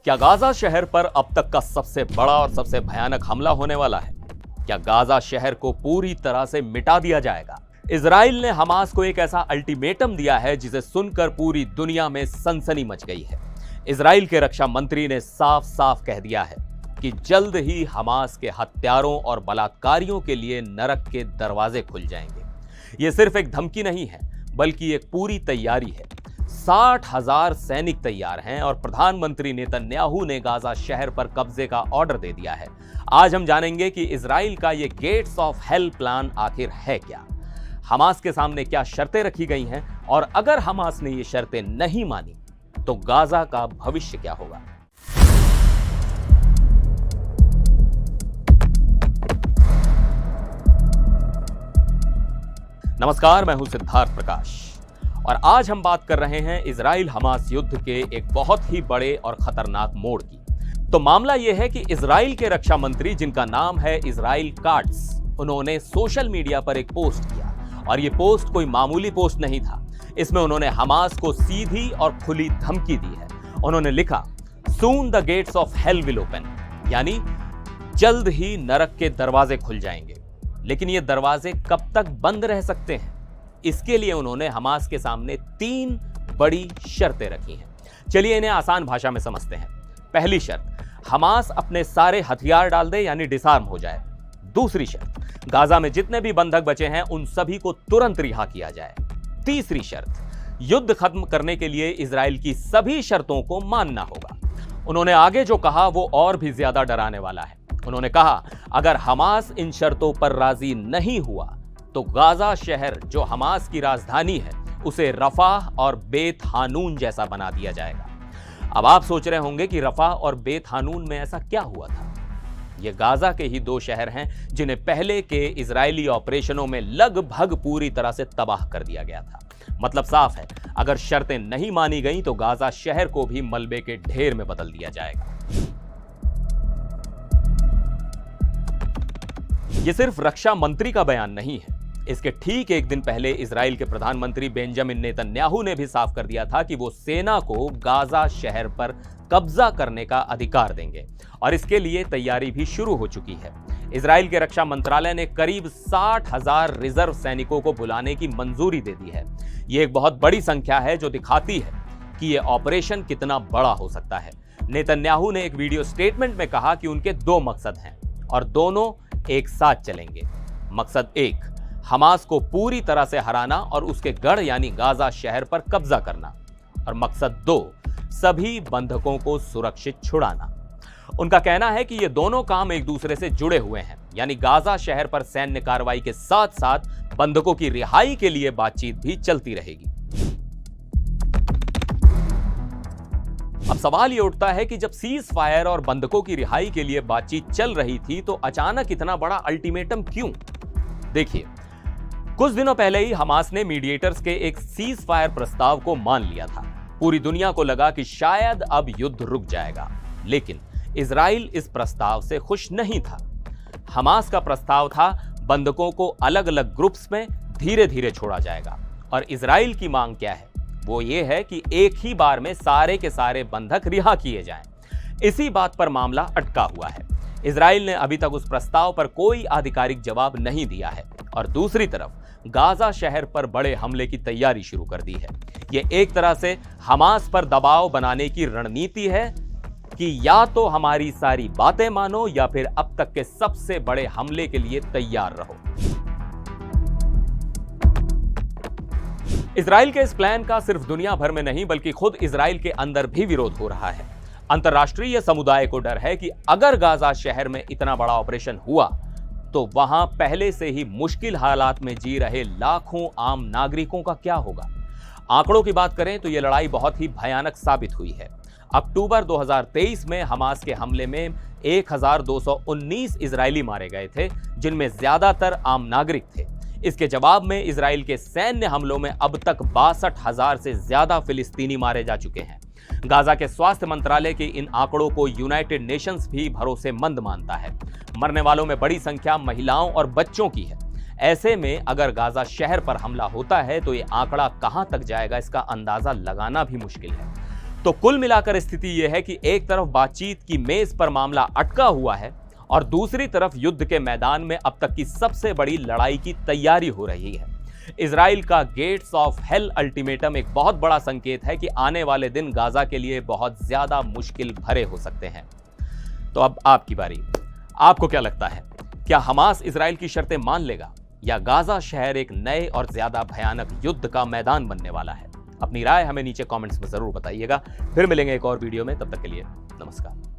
क्या गाजा शहर पर अब तक का सबसे बड़ा और सबसे भयानक हमला होने वाला है? क्या गाजा शहर को पूरी तरह से मिटा दिया जाएगा? इजराइल ने हमास को एक ऐसा अल्टीमेटम दिया है जिसे सुनकर पूरी दुनिया में सनसनी मच गई है। इजराइल के रक्षा मंत्री ने साफ साफ कह दिया है कि जल्द ही हमास के हत्यारों और बलात्कारियों के लिए नरक के दरवाजे खुल जाएंगे। यह सिर्फ एक धमकी नहीं है, बल्कि एक पूरी तैयारी है। 60,000 सैनिक तैयार हैं और प्रधानमंत्री नेतन्याहू ने गाजा शहर पर कब्जे का ऑर्डर दे दिया है। आज हम जानेंगे कि इजराइल का यह गेट्स ऑफ हेल प्लान आखिर है क्या, हमास के सामने क्या शर्तें रखी गई हैं और अगर हमास ने ये शर्तें नहीं मानी तो गाजा का भविष्य क्या होगा। नमस्कार, मैं हूं सिद्धार्थ प्रकाश और आज हम बात कर रहे हैं इजराइल हमास युद्ध के एक बहुत ही बड़े और खतरनाक मोड़ की। तो मामला यह है कि इजराइल के रक्षा मंत्री, जिनका नाम है इजराइल काट्स, उन्होंने सोशल मीडिया पर एक पोस्ट किया और यह पोस्ट कोई मामूली पोस्ट नहीं था। इसमें उन्होंने हमास को सीधी और खुली धमकी दी है। उन्होंने लिखा, soon the gates of hell will open, यानी जल्द ही नरक के दरवाजे खुल जाएंगे। लेकिन ये दरवाजे कब तक बंद रह सकते हैं? इसके लिए उन्होंने हमास के सामने 3 बड़ी शर्तें रखी हैं। चलिए इन्हें आसान भाषा में समझते हैं। पहली शर्त, हमास अपने सारे हथियार डाल दे, यानी डिसआर्म हो जाए। दूसरी शर्त, गाजा में जितने भी बंधक बचे हैं उन सभी को तुरंत रिहा किया जाए। तीसरी शर्त, युद्ध खत्म करने के लिए इजराइल की सभी शर्तों को मानना होगा। उन्होंने आगे जो कहा वो और भी ज्यादा डराने वाला है। उन्होंने कहा, अगर हमास इन शर्तों पर राजी नहीं हुआ तो गाजा शहर, जो हमास की राजधानी है, उसे रफाह और बेत हानून जैसा बना दिया जाएगा। अब आप सोच रहे होंगे कि रफाह और बेत हानून में ऐसा क्या हुआ था। ये गाजा के ही 2 शहर हैं जिन्हें पहले के इजरायली ऑपरेशनों में लगभग पूरी तरह से तबाह कर दिया गया था। मतलब साफ है, अगर शर्तें नहीं मानी गई तो गाजा शहर को भी मलबे के ढेर में बदल दिया जाएगा। यह सिर्फ रक्षा मंत्री का बयान नहीं है। इसके ठीक एक दिन पहले इजराइल के प्रधानमंत्री बेंजामिन नेतन्याहू ने भी साफ कर दिया था कि वो सेना को गाजा शहर पर कब्जा करने का अधिकार देंगे और इसके लिए तैयारी भी शुरू हो चुकी है। इजराइल के रक्षा मंत्रालय ने करीब 60,000 रिजर्व सैनिकों को बुलाने की मंजूरी दे दी है। यह एक बहुत बड़ी संख्या है जो दिखाती है कि यह ऑपरेशन कितना बड़ा हो सकता है। नेतन्याहू ने एक वीडियो स्टेटमेंट में कहा कि उनके 2 मकसद हैं और दोनों एक साथ चलेंगे। मकसद 1, हमास को पूरी तरह से हराना और उसके गढ़ यानी गाजा शहर पर कब्जा करना, और मकसद 2, सभी बंधकों को सुरक्षित छुड़ाना। उनका कहना है कि ये दोनों काम एक दूसरे से जुड़े हुए हैं, यानी गाजा शहर पर सैन्य कार्रवाई के साथ साथ बंधकों की रिहाई के लिए बातचीत भी चलती रहेगी। अब सवाल ये उठता है कि जब सीज फायर और बंधकों की रिहाई के लिए बातचीत चल रही थी तो अचानक इतना बड़ा अल्टीमेटम क्यों? देखिए, कुछ दिनों पहले ही हमास ने मीडिएटर्स के एक सीज फायर प्रस्ताव को मान लिया था। पूरी दुनिया को लगा कि शायद अब युद्ध रुक जाएगा, लेकिन इजराइल इस प्रस्ताव से खुश नहीं था। हमास का प्रस्ताव था बंधकों को अलग अलग ग्रुप्स में धीरे धीरे छोड़ा जाएगा और इजराइल की मांग क्या है? वो ये है कि एक ही बार में सारे के सारे बंधक रिहा किए जाएं। इसी बात पर मामला अटका हुआ है। इजराइल ने अभी तक उस प्रस्ताव पर कोई आधिकारिक जवाब नहीं दिया है और दूसरी तरफ गाजा शहर पर बड़े हमले की तैयारी शुरू कर दी है। यह एक तरह से हमास पर दबाव बनाने की रणनीति है कि या तो हमारी सारी बातें मानो या फिर अब तक के सबसे बड़े हमले के लिए तैयार रहो। इजराइल के इस प्लान का सिर्फ दुनिया भर में नहीं बल्कि खुद इजराइल के अंदर भी विरोध हो रहा है। अंतर्राष्ट्रीय समुदाय को डर है कि अगर गाजा शहर में इतना बड़ा ऑपरेशन हुआ तो वहां पहले से ही मुश्किल हालात में जी रहे लाखों आम नागरिकों का क्या होगा। आंकड़ों की बात करें तो यह लड़ाई बहुत ही भयानक साबित हुई है। अक्टूबर 2023 में हमास के हमले में 1219 इजरायली मारे गए थे, जिनमें ज्यादातर आम नागरिक थे। इसके जवाब में इजराइल के सैन्य हमलों में अब तक 62,000 से ज्यादा फिलिस्तीनी मारे जा चुके हैं। गाजा के स्वास्थ्य मंत्रालय के इन आंकड़ों को यूनाइटेड नेशंस भी भरोसेमंद मानता है। मरने वालों में बड़ी संख्या महिलाओं और बच्चों की है। ऐसे में अगर गाजा शहर पर हमला होता है तो ये आंकड़ा कहां तक जाएगा, इसका अंदाजा लगाना भी मुश्किल है। तो कुल मिलाकर स्थिति यह है कि एक तरफ बातचीत की मेज पर मामला अटका हुआ है और दूसरी तरफ युद्ध के मैदान में अब तक की सबसे बड़ी लड़ाई की तैयारी हो रही है। इजराइल का गेट्स ऑफ हेल अल्टीमेटम एक बहुत बड़ा संकेत है कि आने वाले दिन गाजा के लिए बहुत ज्यादा मुश्किल भरे हो सकते हैं। तो अब आपकी बारी, आपको क्या लगता है, क्या हमास इजराइल की शर्तें मान लेगा या गाजा शहर एक नए और ज्यादा भयानक युद्ध का मैदान बनने वाला है? अपनी राय हमें नीचे कमेंट्स में जरूर बताइएगा। फिर मिलेंगे एक और वीडियो में, तब तक के लिए नमस्कार।